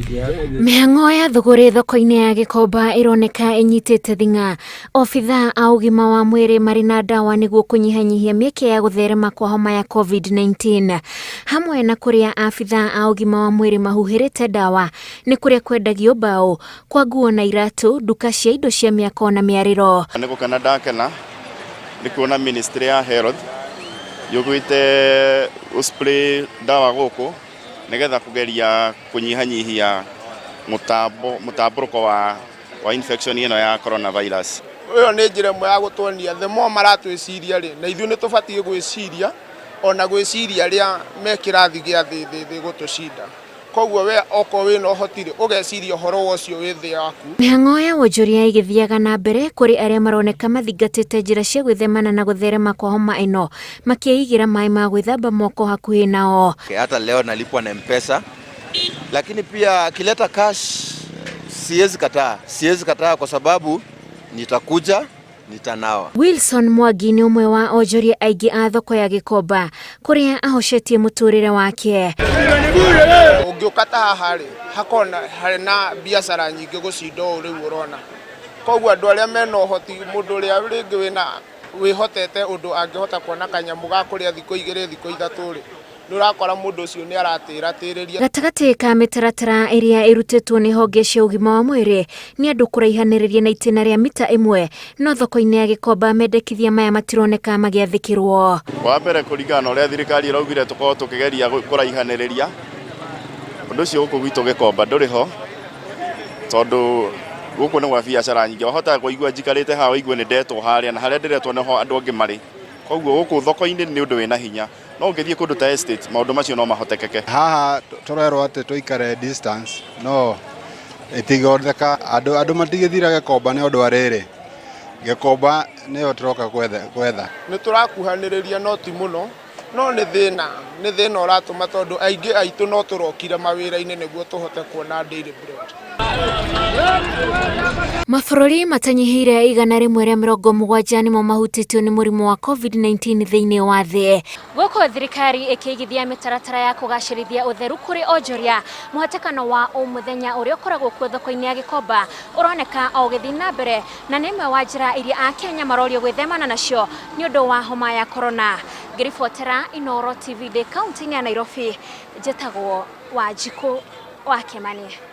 Mihang'o ya Thuguri thoko-ini ya Gikomba ironeka inyitite thinga. Obithaa a ugima wa mwiri mari na ndawa niguo kunyihanyihia mieke ya gutherema kwa homa ya COVID-19. Hamwe na kuria abithaa a ugima wa mwiri mahuhirite ndawa ni kuria kwendagio mbao kwa nguo na iratu duka cia indo cia miako na miariro. Niko Canada kana nikuona ministry ya health yugwite uspray ndawa guku nigetha kugeria kunyihanyihia mutamburuko wa infection ino ya coronavirus. Uyo ni njira mwe ya gutwonia the more maratwiciria ri na ithu ni tubatie gwiciria ona gwiciria ria mekirathi gia thi gutucinda. Koguo we oko we no hotire ugeciria horo wocio wi thi yaku. Mihang'o ya onjoria igithiaga nambere kuri aria maroneka mathingatite njira cia gwithemana na gutherema kwa homa ino makiigira mai ma gwithamba moko hakuhi nao. Hata leo nalipwa na M-Pesa, lakini pia akileta cash siwezi kataa kwa sababu nitakuja nitanawa. Wilson Mwangi ni umwe wa onjoria aingi a thoko ya Gikomba kuria ahocetie muturire wake. Ungiukata hahari hakona hari na biashara nyingi gucindo riu urona. Koguo andu aria mena uhoti mundu ria ringi wina wihotete undu angihota kuona kanyamu ga kuria thiko 2 thiko 3 ri nurakora mundu ucio ni aratiriria. Gatagati ka mitaratara iria irutitwo ni honge cia ugima wa mwiri ni andu kuraihaniriria na itina ria mita 1 no thoko-ini ya Gikomba mendekithia maya matironeka magiathikirwo. Wa mbere kuringana uria thirikari iraugire tukorwo tukigeria kuraihaniriria undu ucio guku gwitu Gikomba nduri ho tondu guku ni gwa biashara nyingi wahota kuigua njikarite haha igwe ni ndetwo haria na haria ndiretwo niho andu angi mari. Koguo guku thoko-ini ni undu wina hinya no ngithie kundu ta estate maundu macio no mahotekeke. Haha turerwo ati tuikare distance no itigotheka andu matigithira Gikomba ni undu ariri Gikomba ni turoka gwetha ni turakuhaniriria no ti muno no ni thina uratuma tondu aingi aitu no turokira mawira-ini niguo tuhote kuona daily bread. Mabũrũri matanyihire 170 nimo mahutitio ni murimu wa COVID-19 thiini wa thi. Gũkũ thirikari ikigithia mitaratara ya kugacirithia utheru kuri onjoria muhatekano wa muthenya uria ukoragwo kuo thoko-ini ya Gikomba uroneka o githii na mbere na nimwe wa njira iria a Kenya marorio gwithemana nacio ni undu wa homa ya corona. Ngiribotera Inoro TV de kaunti ya Nairobi, jetagwo wa Jiko wa Kemani.